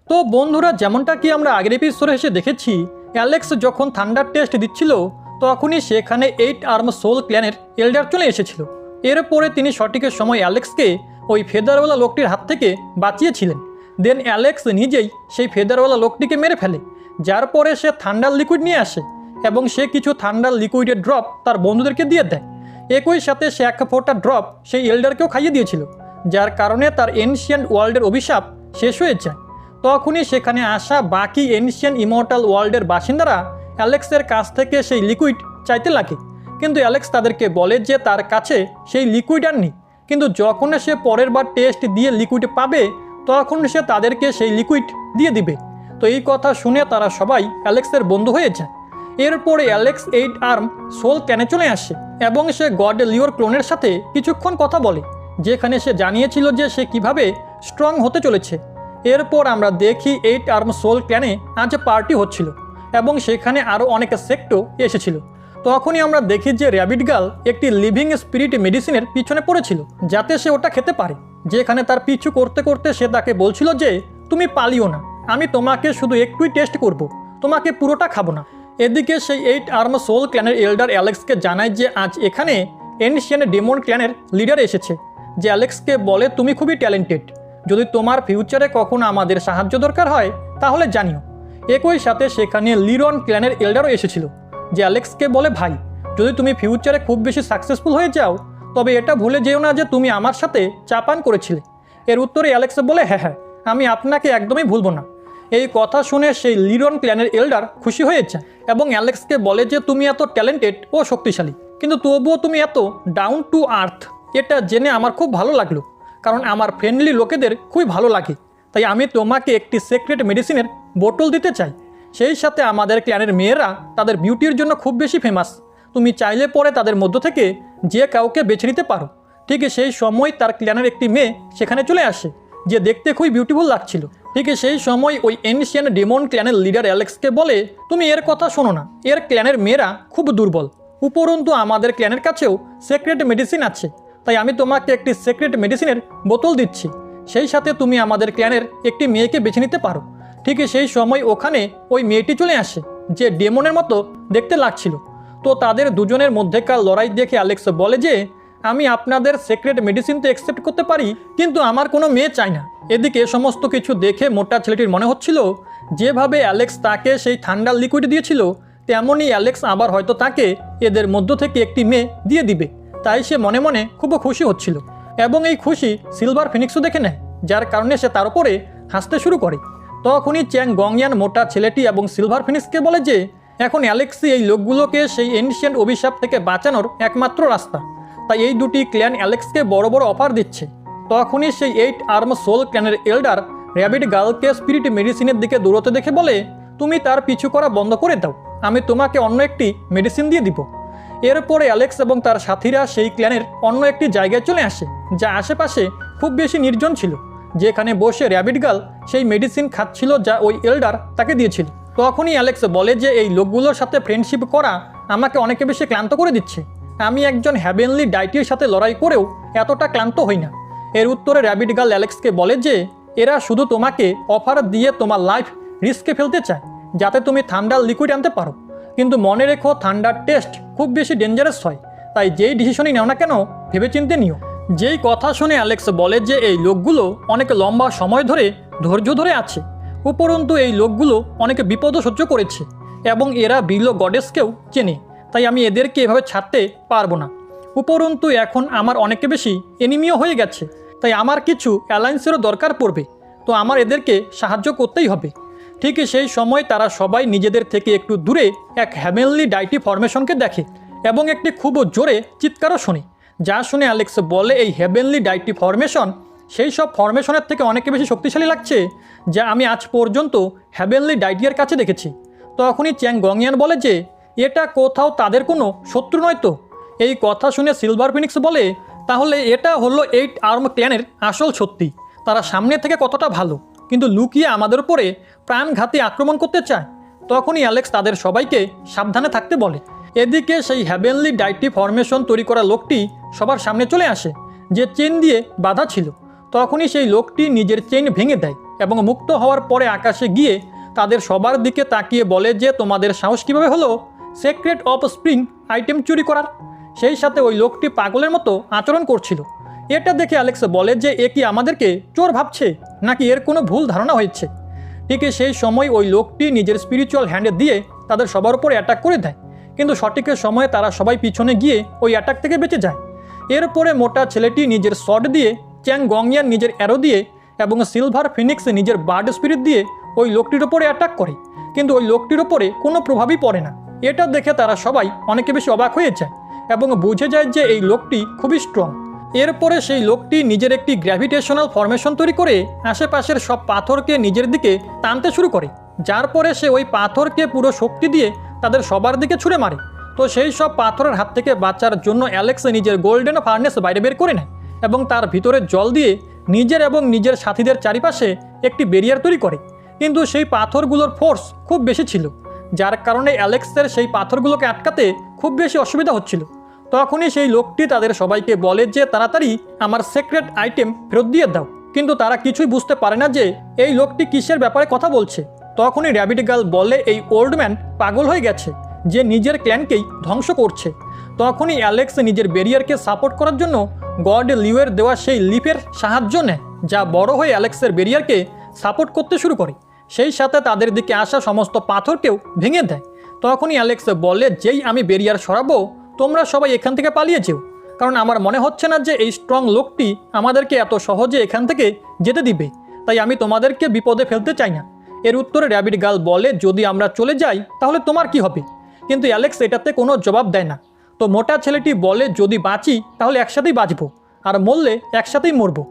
তো বন্ধুরা, যেমনটা কি আমরা আগের এপিসোডে এসে দেখেছি, অ্যালেক্স যখন থান্ডার টেস্ট দিচ্ছিল তখনই সেখানে 8 আর্ম সোল ক্ল্যানের এল্ডার চলে এসেছিল। এরপরে তিনি সঠিকের সময় অ্যালেক্সকে ওই ফেদারওয়ালা লোকটির হাত থেকে বাঁচিয়েছিলেন। দেন অ্যালেক্স নিজেই সেই ফেদারওয়ালা লোকটিকে মেরে ফেলে, যার পরে সে থান্ডার লিকুইড নিয়ে আসে এবং সে কিছু থান্ডার লিকুইডের ড্রপ তার বন্ধুদেরকে দিয়ে দেয়। একই সাথে সে 1 ফোঁটা ড্রপ সেই এল্ডারকেও খাইয়ে দিয়েছিল, যার কারণে তার এনশিয়েন্ট ওয়ার্ল্ডের অভিশাপ শেষ হয়ে যায়। তখনই সেখানে আসা বাকি এনশিয়েন্ট ইমর্টাল ওয়ার্ল্ডের বাসিন্দারা অ্যালেক্সের কাছ থেকে সেই লিকুইড চাইতে লাগে, কিন্তু অ্যালেক্স তাদেরকে বলে যে তার কাছে সেই লিকুইড আর নেই। কিন্তু যখন সে পরের বার টেস্ট দিয়ে লিকুইড পাবে তখন সে তাদেরকে সেই লিকুইড দিয়ে দিবে। তো এই কথা শুনে তারা সবাই অ্যালেক্সের বন্ধু হয়ে যায়। এরপরে অ্যালেক্স 8 আর্ম সোল ক্যানে চলে আসে এবং সে গড লিওর ক্লোনের সাথে কিছুক্ষণ কথা বলে, যেখানে সে জানিয়েছিল যে সে কিভাবে স্ট্রং হতে চলেছে। এরপর আমরা দেখি 8 আর্ম সোল ক্যানে আজ পার্টি হচ্ছিল এবং সেখানে আরও অনেক সেক্টও এসেছিল। তখনই আমরা দেখি যে র্যাবিট গার্ল একটি লিভিং স্পিরিট মেডিসিনের পিছনে পড়েছিল যাতে সে ওটা খেতে পারে, যেখানে তার পিছু করতে করতে সে তাকে বলছিল যে তুমি পালিও না, আমি তোমাকে শুধু একটুই টেস্ট করব, তোমাকে পুরোটা খাবো না। এদিকে সেই 8 আর্ম সোল ক্ল্যানের এল্ডার অ্যালেক্সকে জানায় যে আজ এখানে এনশিয়েন্ট ডেমন ক্ল্যানের লিডার এসেছে, যে অ্যালেক্সকে বলে তুমি খুবই ট্যালেন্টেড, যদি তোমার ফিউচারে কখনো আমাদের সাহায্য দরকার হয় তাহলে জানিও। একই সাথে সেখানে লিরন ক্ল্যানের এল্ডারও এসেছিল, যে অ্যালেক্সকে বলে ভাই, যদি তুমি ফিউচারে খুব বেশি সাকসেসফুল হয়ে যাও তবে এটা ভুলে যেও না যে তুমি আমার সাথে চা পান করেছিলে। এর উত্তরে অ্যালেক্স বলে হ্যাঁ হ্যাঁ, আমি আপনাকে একদমই ভুলবো না। এই কথা শুনে সেই লিরন ক্ল্যানের এল্ডার খুশি হয়ে যায় এবং অ্যালেক্সকে বলে যে তুমি এত ট্যালেন্টেড ও শক্তিশালী, কিন্তু তবুও তুমি এত ডাউন টু আর্থ, এটা জেনে আমার খুব ভালো লাগলো, কারণ আমার ফ্রেন্ডলি লোকেদের খুবই ভালো লাগে। তাই আমি তোমাকে একটি সিক্রেট মেডিসিনের বোতল দিতে চাই। সেই সাথে আমাদের ক্ল্যানের মেয়েরা তাদের বিউটির জন্য খুব বেশি ফেমাস, তুমি চাইলে পরে তাদের মধ্য থেকে যে কাউকে বেছে নিতে পারো। ঠিক সেই সময় তার ক্ল্যানের একটি মেয়ে সেখানে চলে আসে, যে দেখতে খুবই বিউটিফুল লাগছিল। ঠিক সেই সময় ওই এনশিয়েন্ট ডেমন ক্ল্যানের লিডার অ্যালেক্সকে বলে তুমি এর কথা শোনো না, এর ক্ল্যানের মেয়েরা খুব দুর্বল, উপরন্তু আমাদের ক্ল্যানের কাছেও সিক্রেট মেডিসিন আছে, তাই আমি তোমাকে একটি সিক্রেট মেডিসিনের বোতল দিচ্ছি, সেই সাথে তুমি আমাদের ক্ল্যানের একটি মেয়েকে বেছে নিতে পারো। ঠিক সেই সময় ওখানে ওই মেয়েটি চলে আসে, যে ডেমনের মতো দেখতে লাগছিল। তো তাদের দুজনের মধ্যেকার লড়াই দেখে অ্যালেক্স বলে যে আমি আপনাদের সিক্রেট মেডিসিন তো অ্যাকসেপ্ট করতে পারি, কিন্তু আমার কোনো মেয়ে চাই না। এদিকে সমস্ত কিছু দেখে মোটা ছেলেটির মনে হচ্ছিল যেভাবে অ্যালেক্স তাকে সেই ঠান্ডার লিকুইড দিয়েছিল তেমনই অ্যালেক্স আবার হয়তো তাকে এদের মধ্য থেকে একটি মেয়ে দিয়ে দিবে। তাই সে মনে মনে খুব খুশি হচ্ছিল এবং এই খুশি সিলভার ফিনিক্সও দেখে নেয়, যার কারণে সে তার উপরে হাসতে শুরু করে। তখনই চ্যাং গংয়ান মোটা ছেলেটি এবং সিলভার ফিনিক্সকে বলে যে এখন অ্যালেক্সই এই লোকগুলোকে সেই এনশিয়েন্ট অভিশাপ থেকে বাঁচানোর একমাত্র রাস্তা, তাই এই দুটি ক্ল্যান অ্যালেক্সকে বড় বড় অফার দিচ্ছে। তখনই সেই 8 আর্ম সোল ক্ল্যানের এল্ডার র্যাবিট গার্লকে স্পিরিট মেডিসিনের দিকে দৌড়তে দেখে বলে তুমি তার পিছু করা বন্ধ করে দাও, আমি তোমাকে অন্য একটি মেডিসিন দিয়ে দিব। এরপরে অ্যালেক্স এবং তার সাথীরা সেই ক্ল্যানের অন্য একটি জায়গায় চলে আসে, যা আশেপাশে খুব বেশি নির্জন ছিল, যেখানে বসে র্যাবিট গার্ল সেই মেডিসিন খাচ্ছিল যা ওই এল্ডার তাকে দিয়েছিল। তখনই অ্যালেক্স বলে যে এই লোকগুলোর সাথে ফ্রেন্ডশিপ করা আমাকে অনেক বেশি ক্লান্ত করে দিচ্ছে, আমি একজন হ্যাভেনলি ডাইটির সাথে লড়াই করেও এতটা ক্লান্ত হই না। এর উত্তরে র্যাবিট গার্ল অ্যালেক্সকে বলে যে এরা শুধু তোমাকে অফার দিয়ে তোমার লাইফ রিস্কে ফেলতে চায় যাতে তুমি থান্ডার লিকুইড আনতে পারো, কিন্তু মনে রেখো থান্ডার টেস্ট খুব বেশি ডেঞ্জারাস হয়, তাই যেই ডিসিশনই নাও না কেন ভেবেচিন্তে নিও। যেই কথা শুনে অ্যালেক্স বলে যে এই লোকগুলো অনেক লম্বা সময় ধরে ধৈর্য ধরে আছে, উপরন্তু এই লোকগুলো অনেক বিপদও সহ্য করেছে এবং এরা বিলো গডেসকেও চেনে, তাই আমি এদেরকে এভাবে ছাড়তে পারবো না। উপরন্তু এখন আমার অনেক বেশি এনিমিও হয়ে গেছে, তাই আমার কিছু অ্যালায়েন্সেরও দরকার পড়বে, তো আমার এদেরকে সাহায্য করতেই হবে। ঠিক সেই সময় তারা সবাই নিজেদের থেকে একটু দূরে এক হ্যাভেনলি ডাইটি ফরমেশনকে দেখে এবং একটি খুব জোরে চিৎকারও শোনে, যা শুনে অ্যালেক্স বলে এই হ্যাভেনলি ডাইটি ফরমেশন সেই সব ফরমেশনের থেকে অনেক বেশি শক্তিশালী লাগছে যা আমি আজ পর্যন্ত হ্যাভেনলি ডাইটিয়ার কাছে দেখেছি। তখনই চ্যাং গংয়ান বলে যে এটা কোথাও তাদের কোনো শত্রু নয় তো। এই কথা শুনে সিলভার ফিনিক্স বলে তাহলে এটা হলো 8 আর্ম ক্ল্যানের আসল সত্যি, তারা সামনে থেকে কতটা ভালো কিন্তু লুকিয়ে আমাদের উপরে প্রাণঘাতী আক্রমণ করতে চায়। তখনই অ্যালেক্স তাদের সবাইকে সাবধানে থাকতে বলে। এদিকে সেই হ্যাভেনলি ডাইটি ফরমেশন তৈরি করা লোকটি সবার সামনে চলে আসে, যে চেন দিয়ে বাঁধা ছিল। তখনই সেই লোকটি নিজের চেইন ভেঙে দেয় এবং মুক্ত হওয়ার পরে আকাশে গিয়ে তাদের সবার দিকে তাকিয়ে বলে যে তোমাদের সাহস কীভাবে হলো সিক্রেট অফ স্প্রিং আইটেম চুরি করার। সেই সাথে ওই লোকটি পাগলের মতো আচরণ করছিল। এটা দেখে অ্যালেক্স বলে যে এ কি আমাদেরকে চোর ভাবছে নাকি এর কোনো ভুল ধারণা হয়েছে। ঠিক সেই সময় ওই লোকটি নিজের স্পিরিচুয়াল হ্যান্ডে দিয়ে তাদের সবার উপর অ্যাটাক করে দেয়, কিন্তু সঠিক সময়ে তারা সবাই পিছনে গিয়ে ওই অ্যাটাক থেকে বেঁচে যায়। এরপরে মোটা ছেলেটি নিজের শট দিয়ে, চ্যাং গংয়ান নিজের অ্যারো দিয়ে এবং সিলভার ফিনিক্স নিজের বার্ড স্পিরিট দিয়ে ওই লোকটির ওপরে অ্যাটাক করে, কিন্তু ওই লোকটির ওপরে কোনো প্রভাবই পড়ে না। এটা দেখে তারা সবাই অনেকে বেশি অবাক হয়ে যায় এবং বুঝে যায় যে এই লোকটি খুবই স্ট্রং। এরপরে সেই লোকটি নিজের একটি গ্র্যাভিটেশনাল ফরমেশন তৈরি করে আশেপাশের সব পাথরকে নিজের দিকে টানতে শুরু করে, যার পরে সে ওই পাথরকে পুরো শক্তি দিয়ে তাদের সবার দিকে ছুঁড়ে মারে। তো সেই সব পাথরের হাত থেকে বাঁচার জন্য অ্যালেক্স নিজের গোল্ডেন ফার্নেস বাইরে বের করে নেয় এবং তার ভিতরে জল দিয়ে নিজের এবং নিজের সাথীদের চারিপাশে একটি ব্যারিয়ার তৈরি করে, কিন্তু সেই পাথরগুলোর ফোর্স খুব বেশি ছিল, যার কারণে অ্যালেক্সের সেই পাথরগুলোকে আটকাতে খুব বেশি অসুবিধা হচ্ছিল। তখনই সেই লোকটি তাদের সবাইকে বলে যে তাড়াতাড়ি আমার সিক্রেট আইটেম ফেরত দিয়ে দাও, কিন্তু তারা কিছুই বুঝতে পারে না যে এই লোকটি কিসের ব্যাপারে কথা বলছে। তখনই র্যাবিট গার্ল বলে এই ওল্ড ম্যান পাগল হয়ে গেছে, যে নিজের ক্ল্যানকেই ধ্বংস করছে। তখনই অ্যালেক্স নিজের ব্যারিয়ারকে সাপোর্ট করার জন্য গড লিউয়ের দেওয়া সেই লিফের সাহায্য নেয়, যা বড় হয়ে অ্যালেক্সের ব্যারিয়ারকে সাপোর্ট করতে শুরু করে, সেই সাথে তাদের দিকে আসা সমস্ত পাথরকেও ভেঙে দেয়। তখনই অ্যালেক্স বলে যেই আমি ব্যারিয়ার সরাবো তোমরা সবাই এখান থেকে পালিয়ে যেও, কারণ আমার মনে হচ্ছে না যে এই স্ট্রং লোকটি আমাদেরকে এত সহজে এখান থেকে যেতে দিবে, তাই আমি তোমাদেরকে বিপদে ফেলতে চাই না। এর উত্তরে র্যাবিট গার্ল বলে যদি আমরা চলে যাই তাহলে তোমার কি হবে, কিন্তু অ্যালেক্স এটাতে কোনো জবাব দেয় না। তো মোটা ছেলেটি বলে যদি বাঁচি তাহলে একসাথেই বাঁচবো, আর মরলে একসাথেই মরবো,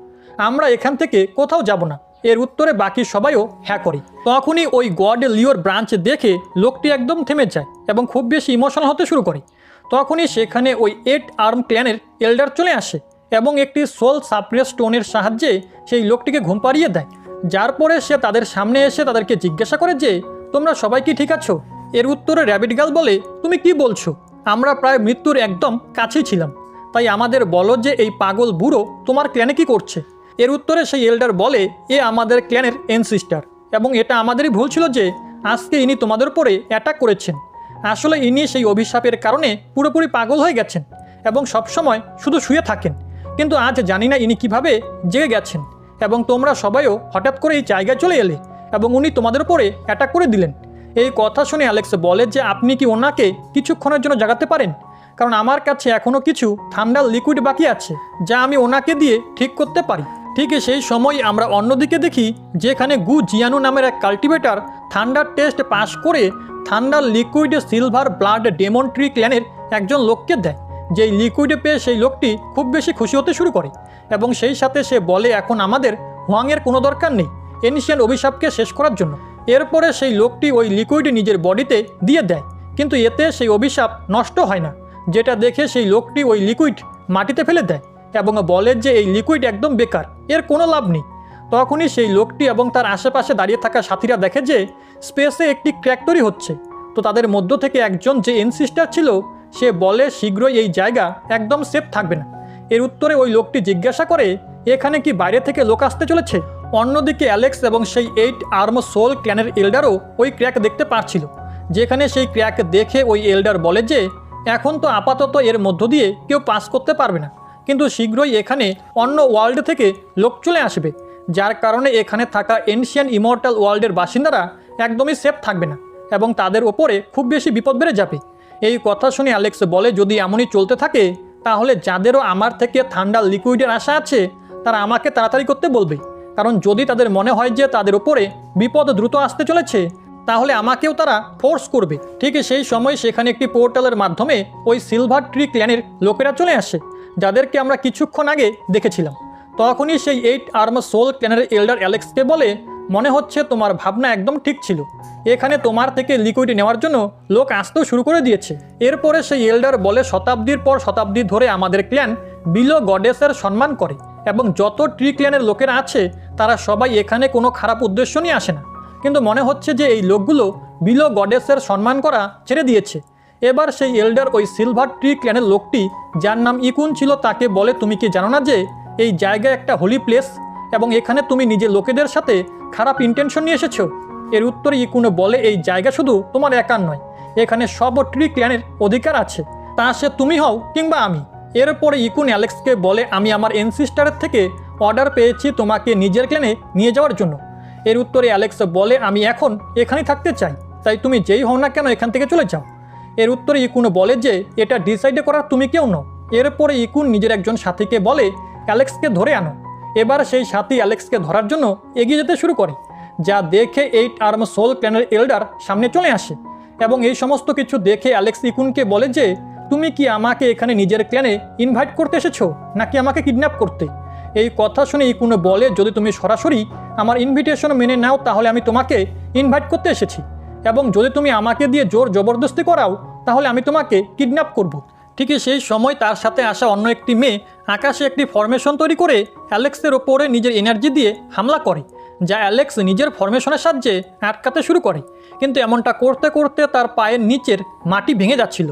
আমরা এখান থেকে কোথাও যাব না। এর উত্তরে বাকি সবাইও হ্যাঁ করে। তখনই ওই গড লিওর ব্রাঞ্চ দেখে লোকটি একদম থেমে যায় এবং খুব বেশি ইমোশনাল হতে শুরু করে। তখনই সেখানে ওই 8 আর্ম ক্ল্যানের এল্ডার চলে আসে এবং একটি সোল সাপ্রেস স্টোনের সাহায্যে সেই লোকটিকে ঘুম পাড়িয়ে দেয়, যার পরে সে তাদের সামনে এসে তাদেরকে জিজ্ঞাসা করে যে তোমরা সবাই কি ঠিক আছো। এর উত্তরে র্যাবিট গার্ল বলে তুমি কি বলছো, আমরা প্রায় মৃত্যুর একদম কাছেই ছিলাম, তাই আমাদের বলো যে এই পাগল বুড়ো তোমার ক্ল্যানে কি করছে। এর উত্তরে সেই এল্ডার বলে এ আমাদের ক্ল্যানের এনসিস্টার এবং এটা আমাদেরই ভুল ছিল যে আজকে ইনি তোমাদের উপরে অ্যাটাক করেছেন। আসলে ইনি সেই অভিশাপের কারণে পুরোপুরি পাগল হয়ে গেছেন এবং সবসময় শুধু শুয়ে থাকেন, কিন্তু আজ জানি না ইনি কিভাবে জেগে গেছেন এবং তোমরা সবাইও হঠাৎ করে এই জায়গায় চলে এলে এবং উনি তোমাদের উপরে অ্যাটাক করে দিলেন। এই কথা শুনে অ্যালেক্স বলে যে আপনি কি ওনাকে কিছুক্ষণের জন্য জাগাতে পারেন, কারণ আমার কাছে এখনও কিছু ঠান্ডা লিকুইড বাকি আছে যা আমি ওনাকে দিয়ে ঠিক করতে পারি। ঠিক সেই সময় আমরা অন্যদিকে দেখি যেখানে গু জিয়ানু নামের এক কাল্টিভেটার থান্ডার টেস্ট পাস করে thunder liquid silver blood demon tree ক্ল্যানের একজন লোককে দেয়। যেই লিকুইডে পেয়ে সেই লোকটি খুব বেশি খুশি হতে শুরু করে এবং সেই সাথে সে বলে এখন আমাদের হোয়াংয়ের কোনো দরকার নেই এনশিয়ান অভিশাপকে শেষ করার জন্য। এরপরে সেই লোকটি ওই লিকুইড নিজের বডিতে দিয়ে দেয়, কিন্তু এতে সেই অভিশাপ নষ্ট হয় না, যেটা দেখে সেই লোকটি ওই লিকুইড মাটিতে ফেলে দেয় এবং বলে যে এই লিকুইড একদম বেকার, এর কোনো লাভ নেই। তখনই সেই লোকটি এবং তার আশেপাশে দাঁড়িয়ে থাকা সাথীরা দেখে যে স্পেসে একটি ক্র্যাক তৈরি হচ্ছে। তো তাদের মধ্য থেকে একজন যে এনসিস্টার ছিল সে বলে শীঘ্রই এই জায়গা একদম সেফ থাকবে না। এর উত্তরে ওই লোকটি জিজ্ঞাসা করে এখানে কি বাইরে থেকে লোক আসতে চলেছে। অন্যদিকে অ্যালেক্স এবং সেই 8 আর্ম সোল ক্ল্যানের এল্ডারও ওই ক্র্যাক দেখতে পাচ্ছিল, যেখানে সেই ক্র্যাক দেখে ওই এল্ডার বলে যে এখন তো আপাতত এর মধ্য দিয়ে কেউ পাস করতে পারবে না, কিন্তু শীঘ্রই এখানে অন্য ওয়ার্ল্ড থেকে লোক চলে আসবে, যার কারণে এখানে থাকা এনশিয়ান ইমর্টাল ওয়ার্ল্ডের বাসিন্দারা একদমই সেফ থাকবে না এবং তাদের ওপরে খুব বেশি বিপদ বেড়ে যাবে। এই কথা শুনে অ্যালেক্স বলে যদি এমনই চলতে থাকে তাহলে যাদেরও আমার থেকে ঠান্ডা লিকুইডের আশা আছে তারা আমাকে তাড়াতাড়ি করতে বলবে, কারণ যদি তাদের মনে হয় যে তাদের ওপরে বিপদ দ্রুত আসতে চলেছে তাহলে আমাকেও তারা ফোর্স করবে। ঠিক সেই সময় সেখানে একটি পোর্টালের মাধ্যমে ওই সিলভার ট্রি ক্ল্যানের লোকেরা চলে আসে, যাদেরকে আমরা কিছুক্ষণ আগে দেখেছিলাম। তখনই সেই 8 আর্ম সোল ক্ল্যানের এল্ডার অ্যালেক্সকে বলে মনে হচ্ছে তোমার ভাবনা একদম ঠিক ছিল, এখানে তোমার থেকে লিকুইড নেওয়ার জন্য লোক আসতেও শুরু করে দিয়েছে। এরপরে সেই এল্ডার বলে শতাব্দীর পর শতাব্দী ধরে আমাদের ক্ল্যান বিলো গডেসের সম্মান করে এবং যত ট্রি ক্ল্যানের লোকেরা আছে তারা সবাই এখানে কোনো খারাপ উদ্দেশ্য নিয়ে আসে না, কিন্তু মনে হচ্ছে যে এই লোকগুলো বিলো গডেসের সম্মান করা ছেড়ে দিয়েছে। এবার সেই এল্ডার ওই সিলভার ট্রি ক্ল্যানের লোকটি যার নাম ইকুন ছিল তাকে বলে তুমি কি জানো না যে এই জায়গায় একটা হোলি প্লেস এবং এখানে তুমি নিজের লোকেদের সাথে খারাপ ইন্টেনশন নিয়ে এসেছো? এর উত্তরে ইকুনো বলে এই জায়গা শুধু তোমার একার নয়, এখানে সব ট্রি ক্ল্যানের অধিকার আছে, তা সে তুমি হও কিংবা আমি। এরপরে ইকুন অ্যালেক্সকে বলে আমি আমার এনসিস্টারের থেকে অর্ডার পেয়েছি তোমাকে নিজের ক্ল্যানে নিয়ে যাওয়ার জন্য। এর উত্তরে অ্যালেক্স বলে আমি এখন এখানেই থাকতে চাই, তাই তুমি যেই হও না কেন এখান থেকে চলে যাও। এর উত্তরে ইকুনো বলে যে এটা ডিসাইড করার তুমি কেউ নও। এরপরে ইকুন নিজের একজন সাথীকে বলে অ্যালেক্সকে ধরে আনো। এবার সেই সাথী অ্যালেক্সকে ধরার জন্য এগিয়ে যেতে শুরু করে, যা দেখে 8 আর্ম সোল ক্ল্যানের এল্ডার সামনে চলে আসে এবং এই সমস্ত কিছু দেখে অ্যালেক্স ইকুনকে বলে যে তুমি কি আমাকে এখানে নিজের ক্ল্যানে ইনভাইট করতে এসেছো নাকি আমাকে কিডন্যাপ করতে? এই কথা শুনে ইকুনো বলে যদি তুমি সরাসরি আমার ইনভিটেশন মেনে নাও তাহলে আমি তোমাকে ইনভাইট করতে এসেছি, এবং যদি তুমি আমাকে দিয়ে জোর জবরদস্তি করাও তাহলে আমি তোমাকে কিডন্যাপ করব। ঠিকই সেই সময় তার সাথে আসা অন্য একটি মেয়ে আকাশে একটি ফরমেশন তৈরি করে অ্যালেক্সের ওপরে নিজের এনার্জি দিয়ে হামলা করে, যা অ্যালেক্স নিজের ফরমেশনের সাহায্যে আটকাতে শুরু করে। কিন্তু এমনটা করতে করতে তার পায়ের নিচের মাটি ভেঙে যাচ্ছিল।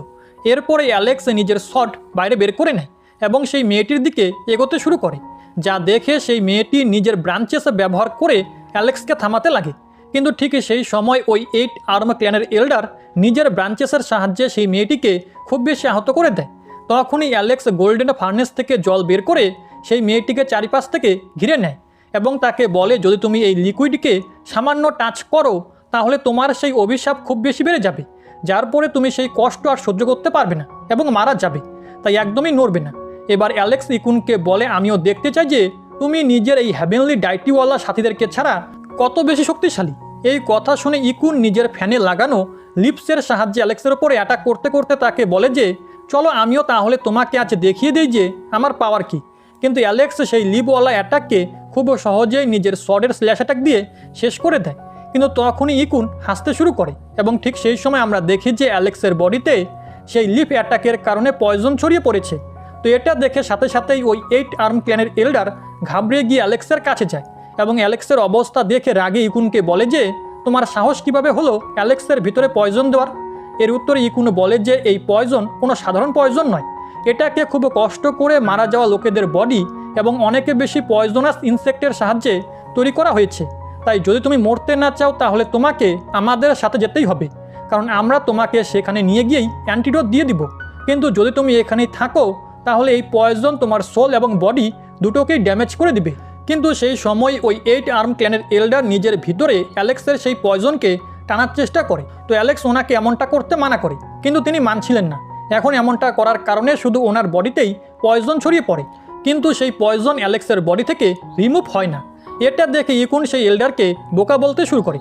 এরপরে অ্যালেক্স নিজের শট বাইরে বের করে নেয় এবং সেই মেয়েটির দিকে এগোতে শুরু করে, যা দেখে সেই মেয়েটি নিজের ব্রাঞ্চেস ব্যবহার করে অ্যালেক্সকে থামাতে লাগে। কিন্তু ঠিক সেই সময় ওই 8 আর্ম ক্ল্যানের এল্ডার নিজের ব্রাঞ্চেসের সাহায্যে সেই মেয়েটিকে খুব বেশি আহত করে দেয়। তখনই অ্যালেক্স গোল্ডেন ফার্নেস থেকে জল বের করে সেই মেয়েটিকে চারিপাশ থেকে ঘিরে নেয় এবং তাকে বলে যদি তুমি এই লিকুইডকে সামান্য টাচ করো তাহলে তোমার সেই অভিশাপ খুব বেশি বেড়ে যাবে, যার পরে তুমি সেই কষ্ট আর সহ্য করতে পারবে না এবং মারা যাবে, তাই একদমই নড়বে না। এবার অ্যালেক্স ইকুনকে বলে আমিও দেখতে চাই যে তুমি নিজের এই হ্যাভেনলি ডাইটিওয়ালা সাথীদেরকে ছাড়া কত বেশি শক্তিশালী। এই কথা শুনে ইকুন নিজের ফ্যানে লাগানো লিপসের সাহায্যে অ্যালেক্সের ওপরে অ্যাটাক করতে করতে তাকে বলে যে চলো আমিও তাহলে তোমাকে আজ দেখিয়ে দিই যে আমার পাওয়ার কী। কিন্তু অ্যালেক্স সেই লিপওয়ালা অ্যাটাককে খুব সহজেই নিজের শর্টের স্ল্যাশ অ্যাটাক দিয়ে শেষ করে দেয়। কিন্তু তখনই ইকুন হাসতে শুরু করে এবং ঠিক সেই সময় আমরা দেখি যে অ্যালেক্সের বডিতে সেই লিপ অ্যাটাকের কারণে পয়জন ছড়িয়ে পড়েছে। তো এটা দেখে সাথে সাথেই ওই 8 আর্ম ক্ল্যানের এল্ডার ঘাবড়ে গিয়ে অ্যালেক্সের কাছে যায় এবং অ্যালেক্সের অবস্থা দেখে রাগে ইকুনকে বলে যে তোমার সাহস কিভাবে হলো অ্যালেক্সের ভিতরে পয়জন দেওয়ার? এর উত্তরে ইকুন বলে যে এই পয়জন কোনো সাধারণ পয়জন নয়, এটাকে খুব কষ্ট করে মারা যাওয়া লোকেদের বডি এবং অনেকে বেশি পয়জনাস ইনসেক্টের সাহায্যে তৈরি করা হয়েছে। তাই যদি তুমি মরতে না চাও তাহলে তোমাকে আমাদের সাথে যেতেই হবে, কারণ আমরা তোমাকে সেখানে নিয়ে গিয়েই অ্যান্টিডোট দিয়ে দিব। কিন্তু যদি তুমি এখানেই থাকো তাহলে এই পয়জন তোমার সোল এবং বডি দুটোকেই ড্যামেজ করে দিবে। কিন্তু সেই সময় ওই 8 আর্ম ক্ল্যানের এল্ডার নিজের ভিতরে অ্যালেক্সের সেই পয়জনকে টানার চেষ্টা করে। তো অ্যালেক্স ওনাকে এমনটা করতে মানা করে, কিন্তু তিনি মানছিলেন না। এখন এমনটা করার কারণে শুধু ওনার বডিতেই পয়জন ছড়িয়ে পড়ে, কিন্তু সেই পয়জন অ্যালেক্সের বডি থেকে রিমুভ হয় না। এটা দেখে ইকুন সেই এল্ডারকে বোকা বলতে শুরু করে।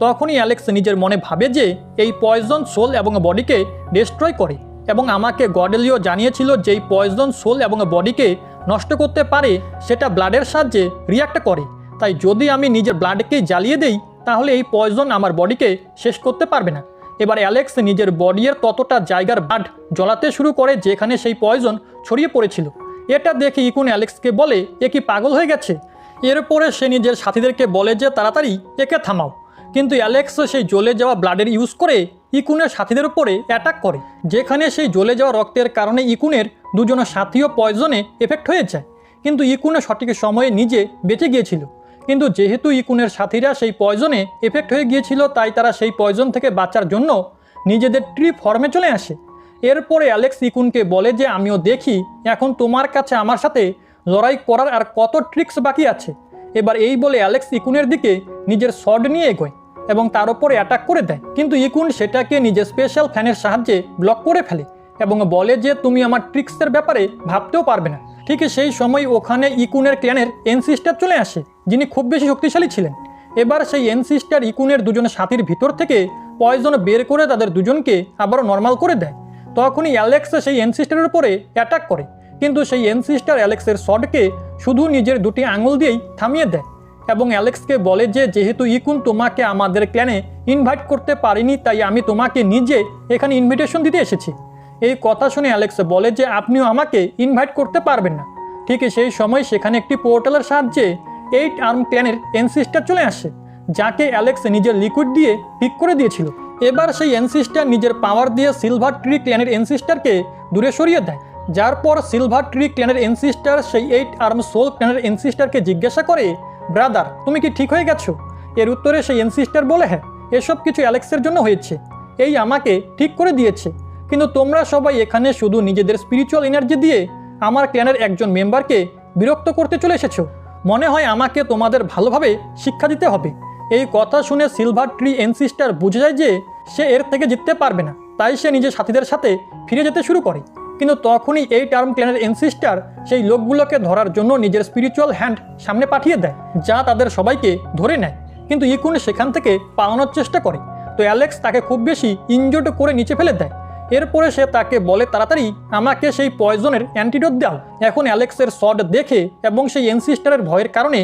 তখনই অ্যালেক্স নিজের মনে ভাবে যে এই পয়জন সোল এবং বডিকে ডিস্ট্রয় করে এবং আমাকে গডেলিও জানিয়েছিল যে এই পয়জন সোল এবং বডিকে নষ্ট করতে পারে, সেটা ব্লাডের সাহায্যে রিয়াক্ট করে। তাই যদি আমি নিজের ব্লাডকেই জ্বালিয়ে দেই তাহলে এই পয়জন আমার বডিকে শেষ করতে পারবে না। এবার অ্যালেক্স নিজের বডির ততটা জায়গার ব্লাড জ্বলাতে শুরু করে যেখানে সেই পয়জন ছড়িয়ে পড়েছিল। এটা দেখে ইকুন অ্যালেক্সকে বলে এ কি পাগল হয়ে গেছে? এরপরে সে নিজের সাথীদেরকে বলে যে তাড়াতাড়ি একে থামাও। কিন্তু অ্যালেক্স সেই জ্বলে যাওয়া ব্লাডের ইউজ করে ইকুনের সাথীদের উপরে অ্যাটাক করে, যেখানে সেই জ্বলে যাওয়া রক্তের কারণে ইকুনের দুজন সাথীও পয়জনে এফেক্ট হয়ে যায়। কিন্তু ইকুনের সঠিক সময়ে নিজে বেঁচে গিয়েছিল, কিন্তু যেহেতু ইকুনের সাথীরা সেই পয়জনে এফেক্ট হয়ে গিয়েছিল তাই তারা সেই পয়জন থেকে বাঁচার জন্য নিজেদের ট্রি ফর্মে চলে আসে। এরপরে অ্যালেক্স ইকুনকে বলে যে আমিও দেখি এখন তোমার কাছে আমার সাথে লড়াই করার আর কত ট্রিক্স বাকি আছে। এবার এই বলে অ্যালেক্স ইকুনের দিকে নিজের শর্ট নিয়ে এগোয় এবং তার উপরে অ্যাটাক করে দেয়, কিন্তু ইকুন সেটাকে নিজের স্পেশাল ফ্যানের সাহায্যে ব্লক করে ফেলে এবং বলে যে তুমি আমার ট্রিক্সের ব্যাপারে ভাবতেও পারবে না। ঠিক সেই সময় ওখানে ইকুনের ক্ল্যানের এনসিস্টার চলে আসে, যিনি খুব বেশি শক্তিশালী ছিলেন। এবার সেই এনসিস্টার ইকুনের দুজন সাথীর ভিতর থেকে পয়জন বের করে তাদের দুজনকে আবারও নর্মাল করে দেয়। তখনই অ্যালেক্স সেই এনসিস্টারের উপরে অ্যাটাক করে, কিন্তু সেই এনসিস্টার অ্যালেক্সের শটকে শুধু নিজের দুটি আঙুল দিয়েই থামিয়ে দেয় এবং অ্যালেক্সকে বলে যে যেহেতু ইকুন তোমাকে আমাদের ক্ল্যানে ইনভাইট করতে পারিনি তাই আমি তোমাকে নিজে এখানে ইনভিটেশন দিতে এসেছি। এই কথা শুনে অ্যালেক্স বলে যে আপনিও আমাকে ইনভাইট করতে পারবেন না। ঠিক সেই সময় সেখানে একটি পোর্টালের সাহায্যে 8 আর্ম ক্ল্যানের এনসিস্টার চলে আসে, যাকে অ্যালেক্স নিজের লিকুইড দিয়ে ঠিক করে দিয়েছিল। এবার সেই এনসিস্টার নিজের পাওয়ার দিয়ে সিলভার ট্রি ক্ল্যানের এনসিস্টারকে দূরে সরিয়ে দেয়, যার পর সিলভার ট্রি ক্ল্যানের এনসিস্টার সেই 8 আর্ম সোল ক্ল্যানের এনসিস্টারকে জিজ্ঞাসা করে ব্রাদার তুমি কি ঠিক হয়ে গেছো? এর উত্তরে সেই এনসিস্টার বলে, হ্যাঁ, এসব কিছু অ্যালেক্সের জন্য হয়েছে, এই আমাকে ঠিক করে দিয়েছে। কিন্তু তোমরা সবাই এখানে শুধু নিজেদের স্পিরিচুয়াল এনার্জি দিয়ে আমার ক্ল্যানের একজন মেম্বারকে বিরক্ত করতে চলে এসেছো। মনে হয় আমাকে তোমাদের ভালোভাবে শিক্ষা দিতে হবে। এই কথা শুনে সিলভার ট্রি এনসিস্টার বুঝে যায় যে সে এর থেকে জিততে পারবে না, তাই সে নিজের সাথীদের সাথে ফিরে যেতে শুরু করে। কিন্তু তখনই এই টার্ম ক্ল্যানের এনসিস্টার সেই লোকগুলোকে ধরার জন্য নিজের স্পিরিচুয়াল হ্যান্ড সামনে পাঠিয়ে দেয়, যা তাদের সবাইকে ধরে নেয়। কিন্তু ইকুন সেখান থেকে পালানোর চেষ্টা করে, তো অ্যালেক্স তাকে খুব বেশি ইনজোর্ড করে নিচে ফেলে দেয়। এরপরে সে তাকে বলে, তাড়াতাড়ি আমাকে সেই পয়জনের অ্যান্টিডোট দাও। এখন অ্যালেক্সের শট দেখে এবং সেই এনসিস্টারের ভয়ের কারণে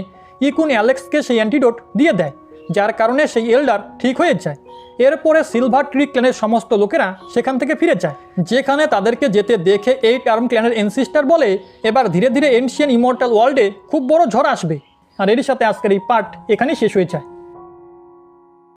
ইকুন অ্যালেক্সকে সেই অ্যান্টিডোট দিয়ে দেয়, যার কারণে সেই এল্ডার ঠিক হয়ে যায়। এরপরে সিলভার ট্রি ক্ল্যানের সমস্ত লোকেরা সেখান থেকে ফিরে যায়, যেখানে তাদেরকে যেতে দেখে এই টার্ম ক্ল্যানের এনসিস্টার বলে, এবার ধীরে ধীরে এনশিয়ান ইমর্টাল ওয়ার্ল্ডে খুব বড় ঝড় আসবে। আর এর সাথে আজকের এই পার্ট এখানেই শেষ হয়ে যায়।